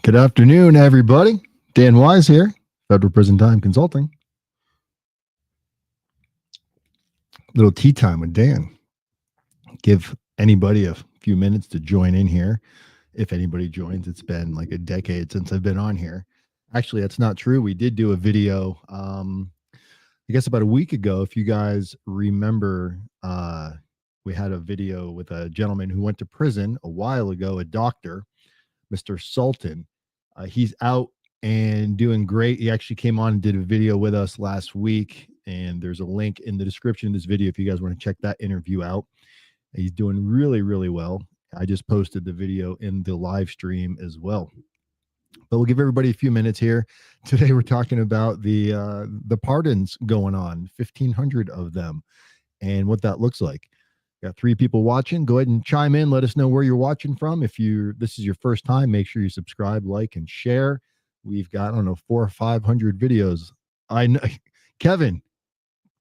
Good afternoon, everybody. Dan Wise here, Federal Prison Time Consulting. Little tea time with Dan. Give anybody a few minutes to join in here. If anybody joins, it's been like a decade since I've been on here. Actually, that's not true. We did do a video, I guess about a week ago. If you guys remember, we had a video with a gentleman who went to prison a while ago, a doctor, Mr. Sultan. He's out and doing great. He actually came on and did a video with us last week, and there's a link in the description of this video if you guys want to check that interview out. He's doing really, really well. I just posted the video in the live stream as well. But we'll give everybody a few minutes here. Today we're talking about the pardons going on, 1,500 of them, and what that looks like. Got 3 people watching. Go ahead and chime in. Let us know where you're watching from. If this is your first time, make sure you subscribe, like, and share. We've got, I don't know, 400 or 500 videos. I know, Kevin.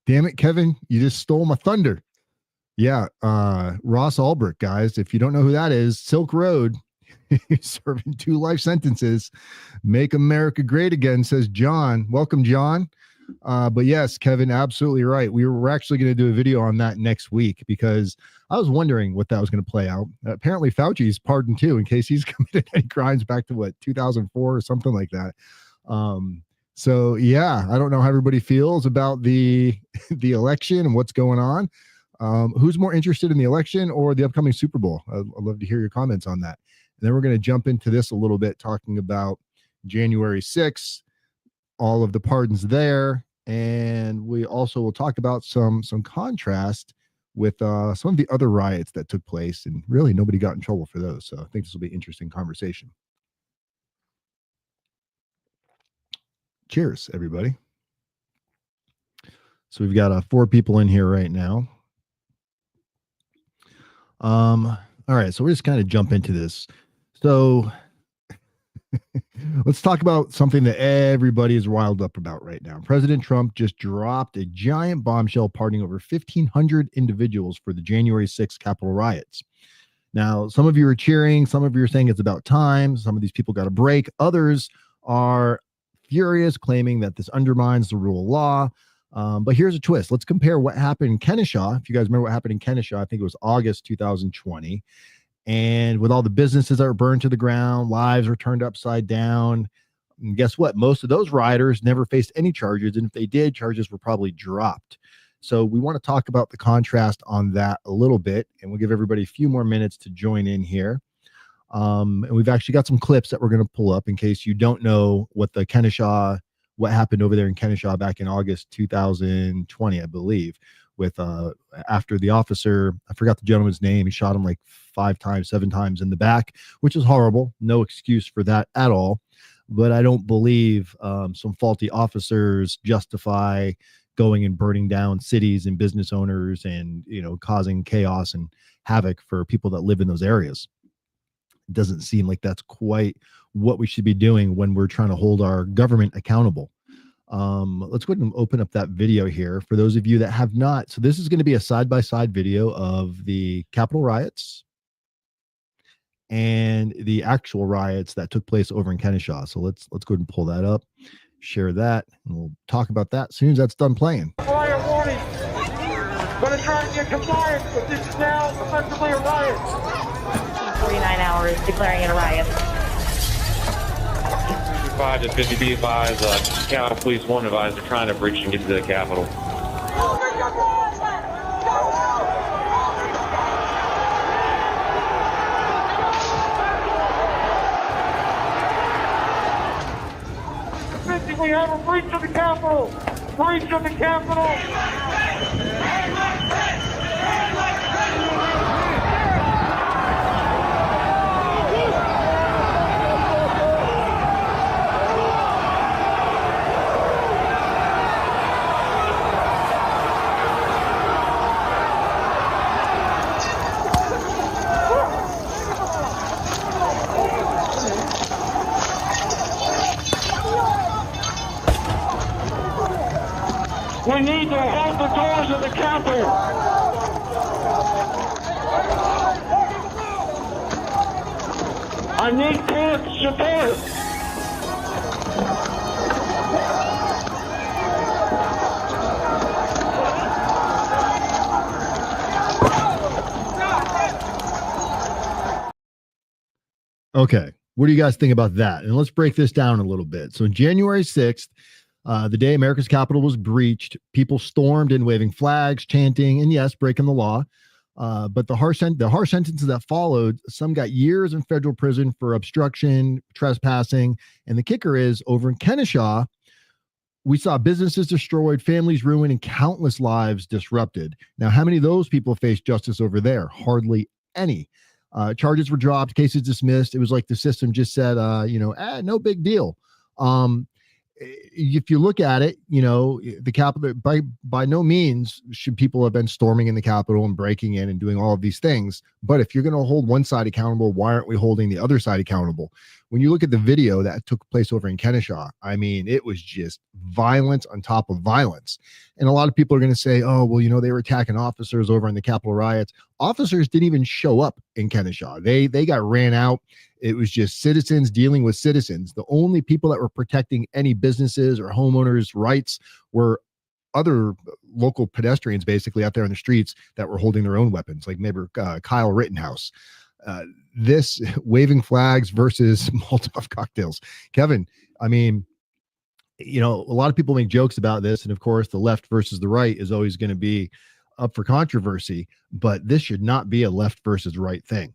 Damn it, Kevin! You just stole my thunder. Yeah, Ross Ulbricht, guys. If you don't know who that is, Silk Road. He's serving 2 life sentences. Make America great again, says John. Welcome, John. But yes, Kevin, absolutely right. We're actually going to do a video on that next week because I was wondering what that was going to play out. Apparently Fauci's pardoned too, in case he's committed any crimes back to 2004 or something like that. So yeah, I don't know how everybody feels about the election and what's going on. Who's more interested in the election or the upcoming Super Bowl? I'd love to hear your comments on that. And then we're going to jump into this a little bit, talking about January 6th. All of the pardons there, and we also will talk about some contrast with some of the other riots that took place, and really nobody got in trouble for those. So I think this will be an interesting conversation. Cheers, everybody. So we've got 4 people in here right now. All right, so we're just kind of jump into this. So let's talk about something that everybody is riled up about right now. President Trump just dropped a giant bombshell pardoning over 1,500 individuals for the January 6th Capitol riots. Now, some of you are cheering. Some of you are saying it's about time. Some of these people got a break. Others are furious, claiming that this undermines the rule of law. But here's a twist. Let's compare what happened in Kenosha. If you guys remember what happened in Kenosha, I think it was August 2020. And with all the businesses that were burned to the ground, lives were turned upside down. And guess what? Most of those rioters never faced any charges. And if they did, charges were probably dropped. So we want to talk about the contrast on that a little bit. And we'll give everybody a few more minutes to join in here. And we've actually got some clips that we're going to pull up in case you don't know what happened over there in Kenosha back in August 2020, I believe. With after the officer, I forgot the gentleman's name, he shot him like 5 times, 7 times in the back, which is horrible. No excuse for that at all. But I don't believe some faulty officers justify going and burning down cities and business owners and, causing chaos and havoc for people that live in those areas. It doesn't seem like that's quite what we should be doing when we're trying to hold our government accountable. Let's go ahead and open up that video here for those of you that have not. So this is going to be a side-by-side video of the Capitol riots and the actual riots that took place over in Kenosha. So let's go ahead and pull that up, share that, and we'll talk about that as soon as that's done playing. Fire warning. Going to try and get compliance, but this is now effectively a riot. 49 hours declaring it a riot. 5 to 50 be advised, County Police 1 advised they're trying to breach and get to the Capitol. We have a breach of the Capitol! Breach of the Capitol! We need to hold the doors of the Capitol. I need troops support. Okay. What do you guys think about that? And let's break this down a little bit. So, January 6th, the day America's Capitol was breached, people stormed in waving flags, chanting, and yes, breaking the law. But the harsh sentences that followed, some got years in federal prison for obstruction, trespassing. And the kicker is over in Kenosha, we saw businesses destroyed, families ruined, and countless lives disrupted. Now, how many of those people faced justice over there? Hardly any. Charges were dropped, cases dismissed. It was like the system just said, no big deal. If you look at it, the Capitol, by no means should people have been storming in the Capitol and breaking in and doing all of these things. But if you're going to hold one side accountable, why aren't we holding the other side accountable? When you look at the video that took place over in Kenosha, I mean, it was just violence on top of violence. And a lot of people are going to say, oh, well, they were attacking officers over in the Capitol riots. Officers didn't even show up in Kenosha. They got ran out. It was just citizens dealing with citizens. The only people that were protecting any businesses or homeowners' rights were other local pedestrians basically out there in the streets that were holding their own weapons, like maybe Kyle Rittenhouse. This waving flags versus Molotov cocktails. Kevin, I mean, a lot of people make jokes about this. And of course, the left versus the right is always going to be up for controversy, but this should not be a left versus right thing.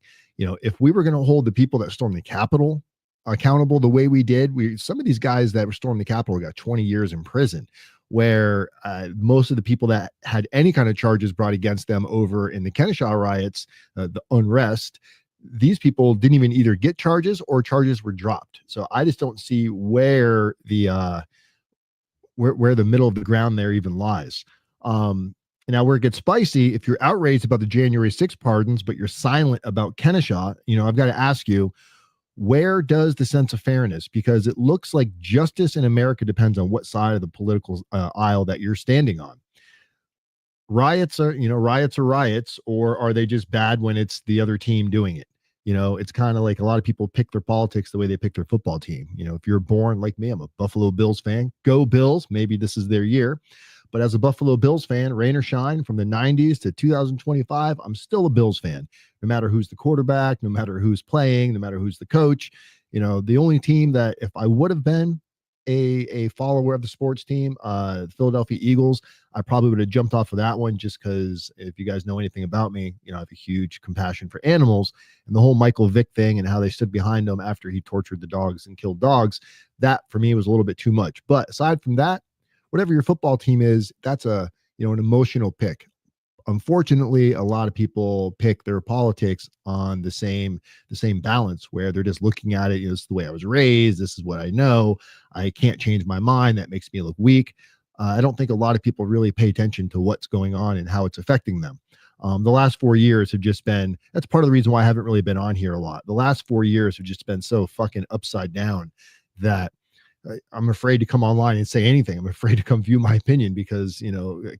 If we were going to hold the people that stormed the Capitol accountable the way we did, some of these guys that were storming the Capitol got 20 years in prison, where most of the people that had any kind of charges brought against them over in the Kenosha riots, the unrest, these people didn't even either get charges or charges were dropped. So I just don't see where the where the middle of the ground there even lies. Now, where it gets spicy, if you're outraged about the January 6th pardons, but you're silent about Kenosha, I've got to ask you, where does the sense of fairness? Because it looks like justice in America depends on what side of the political aisle that you're standing on. Riots are riots, or are they just bad when it's the other team doing it? It's kind of like a lot of people pick their politics the way they pick their football team. If you're born like me, I'm a Buffalo Bills fan. Go Bills. Maybe this is their year. But as a Buffalo Bills fan, rain or shine, from the 90s to 2025, I'm still a Bills fan. No matter who's the quarterback, no matter who's playing, no matter who's the coach. The only team that, if I would have been a follower of the sports team, Philadelphia Eagles, I probably would have jumped off of that one, just because if you guys know anything about me, I have a huge compassion for animals, and the whole Michael Vick thing and how they stood behind him after he tortured the dogs and killed dogs, that for me was a little bit too much. But aside from that, whatever your football team is, that's an emotional pick. Unfortunately, a lot of people pick their politics on the same balance, where they're just looking at it, this is the way I was raised, this is what I know, I can't change my mind, that makes me look weak. I don't think a lot of people really pay attention to what's going on and how it's affecting them. The last 4 years have just been, that's part of the reason why I haven't really been on here a lot. The last 4 years have just been so fucking upside down that I'm afraid to come online and say anything. I'm afraid to come view my opinion, because,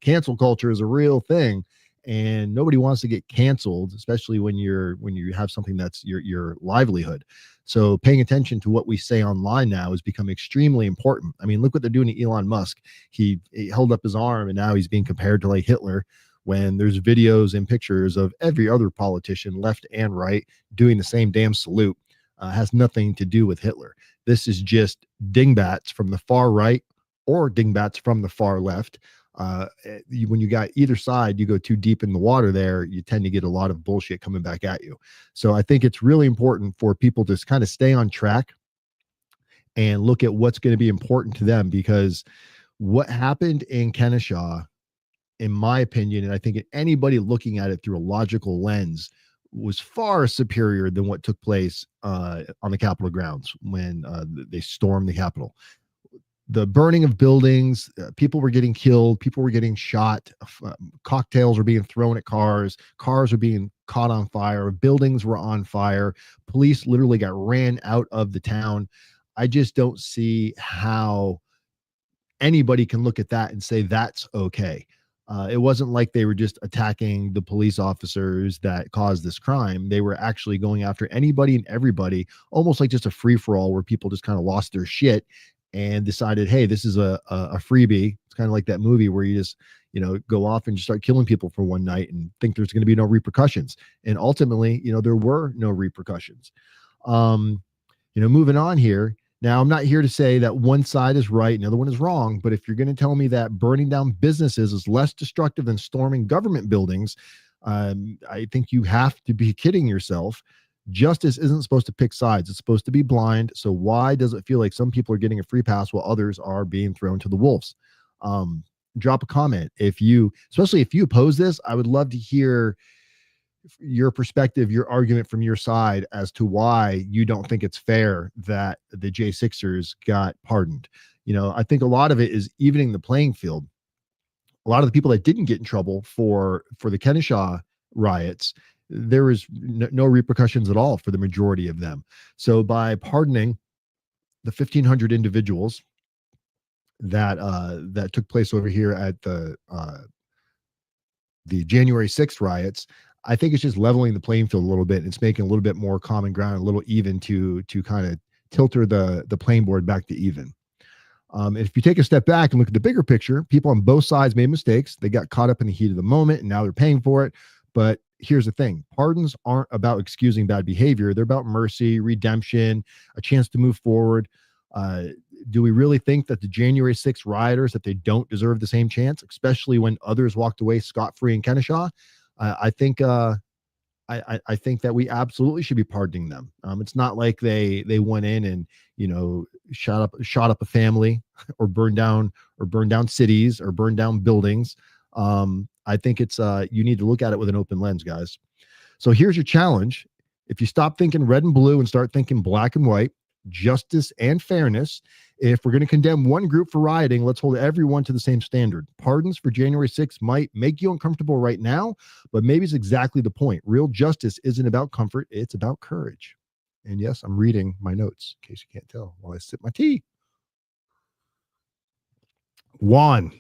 cancel culture is a real thing, and nobody wants to get canceled, especially when you have something that's your livelihood. So paying attention to what we say online now has become extremely important. I mean, look what they're doing to Elon Musk. He held up his arm, and now he's being compared to like Hitler, when there's videos and pictures of every other politician, left and right, doing the same damn salute. Has nothing to do with Hitler. This is just dingbats from the far right or dingbats from the far left. When you got either side, you go too deep in the water there, you tend to get a lot of bullshit coming back at you. So I think it's really important for people to kind of stay on track and look at what's going to be important to them, because what happened in Kenosha, in my opinion, and I think anybody looking at it through a logical lens, was far superior than what took place on the Capitol grounds when they stormed the Capitol. The burning of buildings, people were getting killed, people were getting shot, cocktails were being thrown at cars were being caught on fire, buildings were on fire, police literally got ran out of the town. I just don't see how anybody can look at that and say that's okay. It wasn't like they were just attacking the police officers that caused this crime. They were actually going after anybody and everybody, almost like just a free for all where people just kind of lost their shit and decided, hey, this is a freebie. It's kind of like that movie where you just, go off and just start killing people for one night and think there's going to be no repercussions. And ultimately, there were no repercussions. Moving on here. Now, I'm not here to say that one side is right and the other one is wrong, but if you're going to tell me that burning down businesses is less destructive than storming government buildings, I think you have to be kidding yourself. Justice isn't supposed to pick sides. It's supposed to be blind. So why does it feel like some people are getting a free pass while others are being thrown to the wolves? Drop a comment. Especially if you oppose this, I would love to hear your perspective, your argument from your side as to why you don't think it's fair that the J6ers got pardoned. I think a lot of it is evening the playing field. A lot of the people that didn't get in trouble for the Kenosha riots, there was no repercussions at all for the majority of them. So by pardoning the 1,500 individuals that took place over here at the January 6th riots, I think it's just leveling the playing field a little bit. It's making a little bit more common ground, a little even to kind of tilter the playing board back to even. And if you take a step back and look at the bigger picture, people on both sides made mistakes. They got caught up in the heat of the moment, and now they're paying for it. But here's the thing. Pardons aren't about excusing bad behavior. They're about mercy, redemption, a chance to move forward. Do we really think that the January 6th rioters, that they don't deserve the same chance, especially when others walked away scot-free in Kenosha? I think that we absolutely should be pardoning them. It's not like they went in and shot up a family or burned down cities or burned down buildings. I think it's you need to look at it with an open lens, guys. So here's your challenge: if you stop thinking red and blue and start thinking black and white, justice and fairness. If we're going to condemn one group for rioting, let's hold everyone to the same standard. Pardons for January 6th might make you uncomfortable right now, but maybe it's exactly the point. Real justice isn't about comfort. It's about courage. And yes, I'm reading my notes in case you can't tell while I sip my tea. Juan,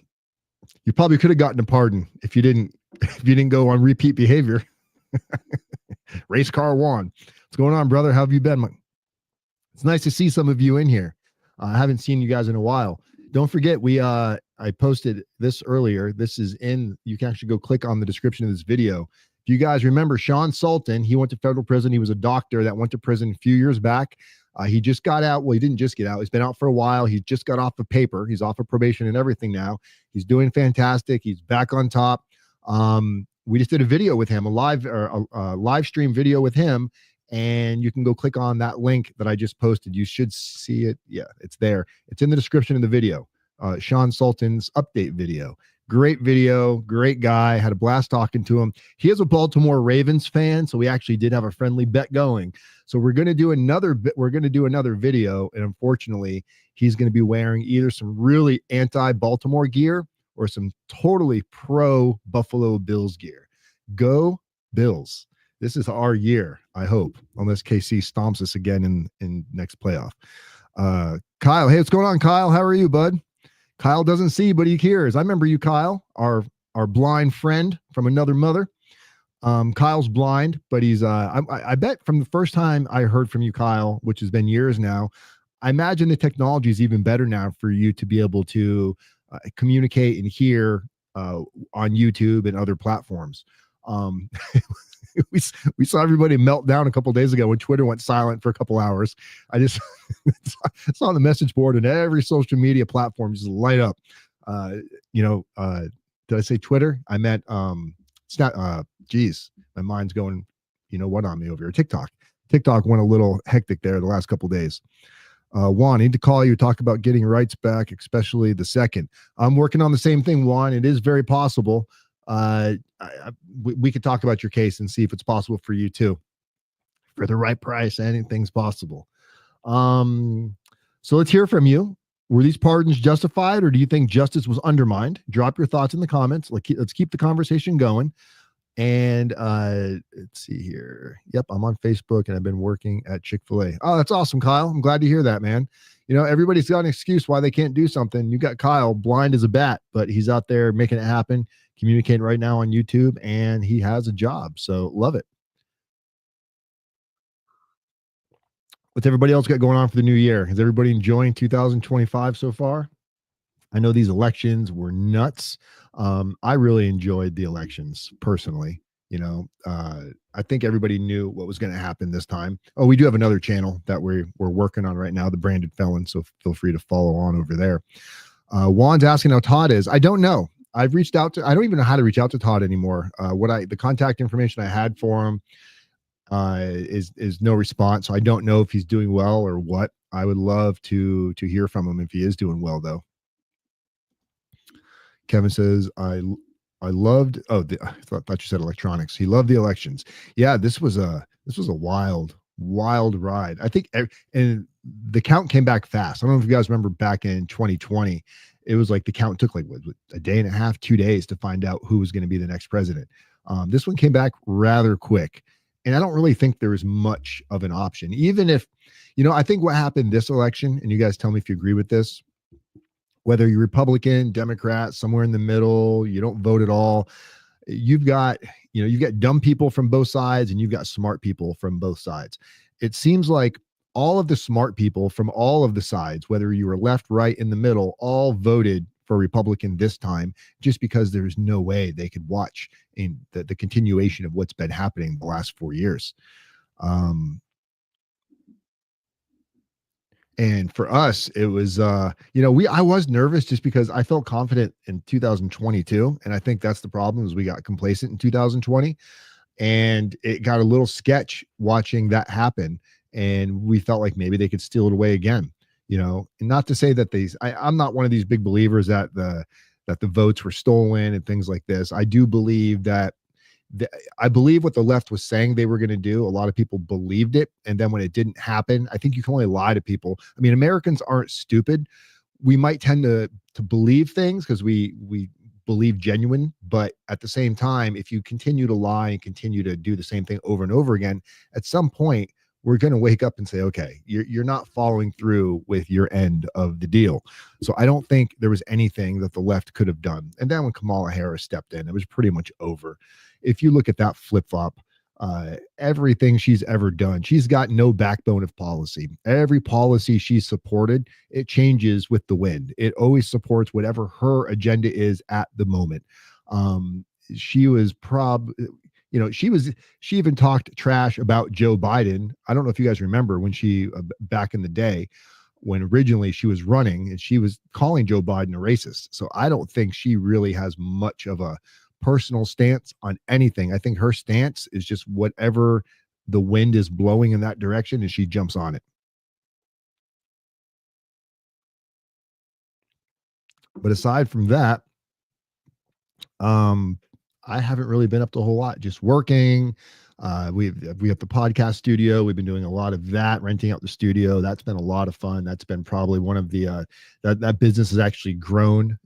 you probably could have gotten a pardon if you didn't go on repeat behavior. Race car Juan. What's going on, brother? How have you been? It's nice to see some of you in here. I haven't seen you guys in a while. Don't forget, I posted this earlier. This is you can actually go click on the description of this video. If you guys remember Sean Sultan, he went to federal prison. He was a doctor that went to prison a few years back. He just got out. Well, he didn't just get out. He's been out for a while. He just got off of paper. He's off of probation and everything now. He's doing fantastic. He's back on top. We just did a video with him, a live stream video with him. And you can go click on that link that I just posted. You should see it. Yeah, it's there. It's in the description of the video. Sean Sultan's update video. Great video, great guy. Had a blast talking to him. He is a Baltimore Ravens fan, so we actually did have a friendly bet going. So we're going to do another video, and unfortunately, he's going to be wearing either some really anti-Baltimore gear or some totally pro Buffalo Bills gear. Go Bills. This is our year, I hope, unless KC stomps us again in next playoff. Kyle, hey, what's going on, Kyle? How are you, bud? Kyle doesn't see, but he hears. I remember you, Kyle, our blind friend from another mother. Kyle's blind, but he's I bet from the first time I heard from you, Kyle, which has been years now, I imagine the technology is even better now for you to be able to communicate and hear on YouTube and other platforms. We saw everybody melt down a couple of days ago when Twitter went silent for a couple hours. I just saw the message board and every social media platform just light up. Did I say Twitter? I meant geez, my mind's going, on me over here. TikTok went a little hectic there the last couple of days. Juan, I need to call you, talk about getting rights back, especially the second. I'm working on the same thing, Juan. It is very possible. We could talk about your case and see if it's possible for you too. For the right price, anything's possible. So let's hear from you. Were these pardons justified, or do you think justice was undermined? Drop your thoughts in the comments. Let's keep the conversation going. And let's see here. Yep, I'm on Facebook and I've been working at Chick-fil-A. Oh, that's awesome, Kyle. I'm glad to hear that, man. Everybody's got an excuse why they can't do something. You got Kyle blind as a bat, but he's out there making it happen, communicating right now on YouTube, and he has a job. So love it. What's everybody else got going on for the new year? Is everybody enjoying 2025 so far? I know these elections were nuts. I really enjoyed the elections personally. I think everybody knew what was going to happen this time. Oh, we do have another channel that we're working on right now, the Branded Felon. So feel free to follow on over there. Juan's asking how Todd is. I don't know. I've reached out to. I don't even know how to reach out to Todd anymore. The contact information I had for him is no response. So I don't know if he's doing well or what. I would love to hear from him if he is doing well, though. Kevin says, I loved. Oh, I thought you said electronics. He loved the elections. Yeah, this was a wild ride. I think, and the count came back fast. I don't know if you guys remember back in 2020. It was like the count took like a day and a half, 2 days to find out who was going to be the next president. This one came back rather quick, and I don't really think there was much of an option. Even if, I think what happened this election, and you guys tell me if you agree with this, whether you're Republican, Democrat, somewhere in the middle, you don't vote at all. You've got dumb people from both sides and you've got smart people from both sides. It seems like all of the smart people from all of the sides, whether you were left, right, in the middle, all voted for Republican this time, just because there's no way they could watch in the continuation of what's been happening the last 4 years. And for us, it was, I was nervous just because I felt confident in 2022. And I think that's the problem, is we got complacent in 2020 and it got a little sketch watching that happen. And we felt like maybe they could steal it away again, and not to say that I'm not one of these big believers that the votes were stolen and things like this. I do believe that I believe what the left was saying they were going to do. A lot of people believed it. And then when it didn't happen, I think you can only lie to people. I mean, Americans aren't stupid. We might tend to believe things because we believe genuine. But at the same time, if you continue to lie and continue to do the same thing over and over again, at some point, we're going to wake up and say, okay, you're not following through with your end of the deal. So I don't think there was anything that the left could have done. And then when Kamala Harris stepped in, it was pretty much over. If you look at that flip-flop, everything she's ever done, she's got no backbone of policy. Every policy she's supported, it changes with the wind. It always supports whatever her agenda is at the moment. She was she even talked trash about Joe Biden. I don't know if you guys remember when she, back in the day, when originally she was running, and she was calling Joe Biden a racist. So I don't think she really has much of a personal stance on anything. I think her stance is just whatever the wind is blowing in that direction, and she jumps on it. But aside from that, I haven't really been up to a whole lot, just working. We have the podcast studio. We've been doing a lot of that, renting out the studio. That's been a lot of fun. That's been probably one of the that business has actually grown.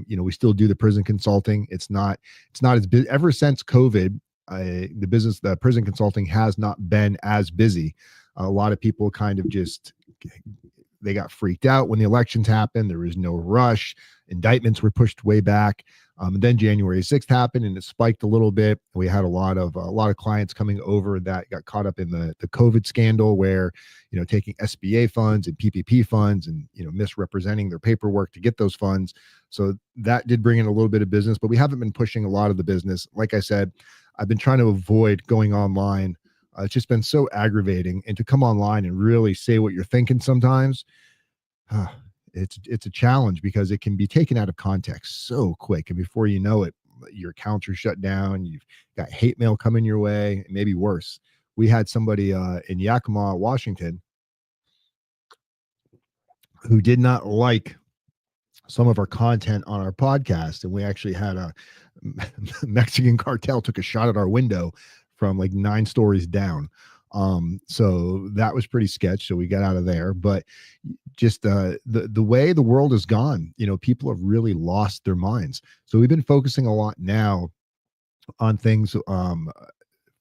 We still do the prison consulting. It's not as busy ever since COVID. The prison consulting has not been as busy. A lot of people kind of they got freaked out when the elections happened. There was no rush. Indictments were pushed way back. And then January 6th happened and it spiked a little bit. We had a lot of clients coming over that got caught up in the COVID scandal where, taking SBA funds and PPP funds and, misrepresenting their paperwork to get those funds. So that did bring in a little bit of business, but we haven't been pushing a lot of the business. Like I said, I've been trying to avoid going online. It's just been so aggravating, and to come online and really say what you're thinking sometimes, it's a challenge because it can be taken out of context so quick. And before you know it, your accounts are shut down. You've got hate mail coming your way, maybe worse. We had somebody in Yakima, Washington, who did not like some of our content on our podcast. And we actually had a Mexican cartel took a shot at our window from like 9 stories down. So that was pretty sketch. So we got out of there, but just the way the world has gone, people have really lost their minds. So we've been focusing a lot now on things,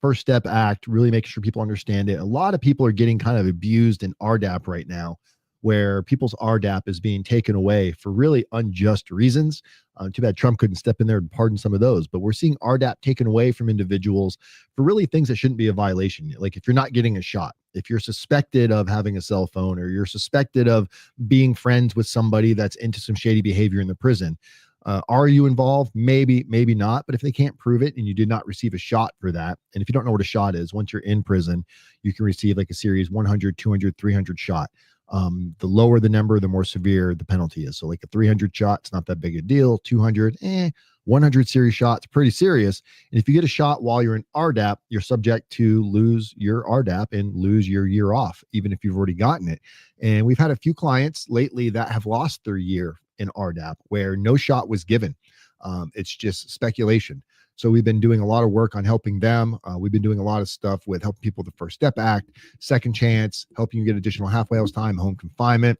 First Step Act, really making sure people understand it. A lot of people are getting kind of abused in RDAP right now, where people's RDAP is being taken away for really unjust reasons. Too bad Trump couldn't step in there and pardon some of those. But we're seeing RDAP taken away from individuals for really things that shouldn't be a violation. Like if you're not getting a shot, if you're suspected of having a cell phone, or you're suspected of being friends with somebody that's into some shady behavior in the prison. Are you involved? Maybe, maybe not. But if they can't prove it and you did not receive a shot for that, and if you don't know what a shot is, once you're in prison, you can receive like a series 100, 200, 300 shot. The lower the number, the more severe the penalty is. So like a 300 shot, it's not that big a deal. 200, 100 series shots, pretty serious. And if you get a shot while you're in RDAP, you're subject to lose your RDAP and lose your year off, even if you've already gotten it. And we've had a few clients lately that have lost their year in RDAP where no shot was given. It's just speculation. So we've been doing a lot of work on helping them. We've been doing a lot of stuff with helping people with the First Step Act, Second Chance, helping you get additional halfway house time, home confinement.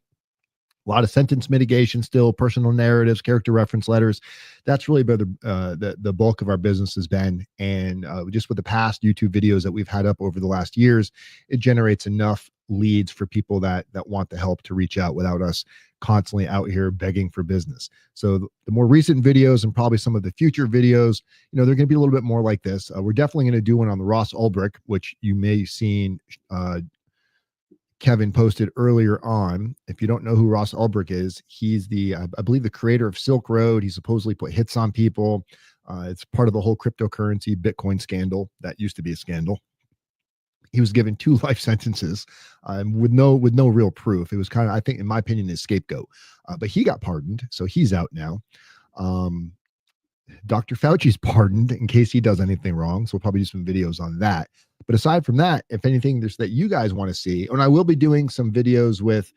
A lot of sentence mitigation still, personal narratives, character reference letters. That's really where the bulk of our business has been. And just with the past YouTube videos that we've had up over the last years, it generates enough leads for people that want the help to reach out without us constantly out here begging for business. So the more recent videos and probably some of the future videos, they're going to be a little bit more like this. We're definitely going to do one on the Ross Ulbricht, which you may have seen Kevin posted earlier on. If you don't know who Ross Ulbricht is, he's I believe the creator of Silk Road. He supposedly put hits on people. It's part of the whole cryptocurrency Bitcoin scandal. That used to be a scandal. He was given 2 life sentences with no real proof. It was kind of, I think, in my opinion, his scapegoat. But he got pardoned, so he's out now. Dr. Fauci's pardoned in case he does anything wrong. So we'll probably do some videos on that. But aside from that, if anything there's that you guys want to see, and I will be doing some videos with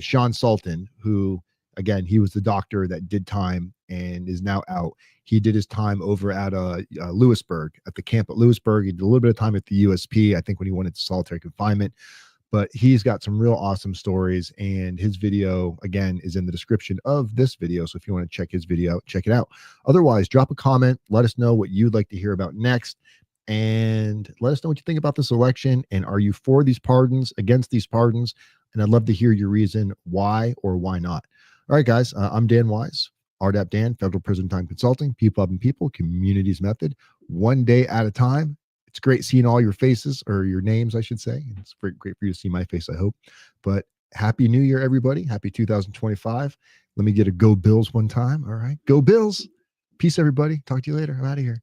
Sean Sultan, who, again, he was the doctor that did time and is now out. He did his time over at Lewisburg, at the camp at Lewisburg. He did a little bit of time at the USP, I think, when he went into solitary confinement. But he's got some real awesome stories, and his video, again, is in the description of this video. So if you want to check his video, check it out. Otherwise, drop a comment. Let us know what you'd like to hear about next, and let us know what you think about this election. And are you for these pardons, against these pardons? And I'd love to hear your reason why or why not. All right, guys, I'm Dan Wise, RDAP Dan, Federal Prison Time Consulting, people helping people, communities method, one day at a time. It's great seeing all your faces, or your names, I should say. It's great for you to see my face, I hope. But Happy New Year, everybody. Happy 2025. Let me get a Go Bills one time. All right. Go Bills. Peace, everybody. Talk to you later. I'm out of here.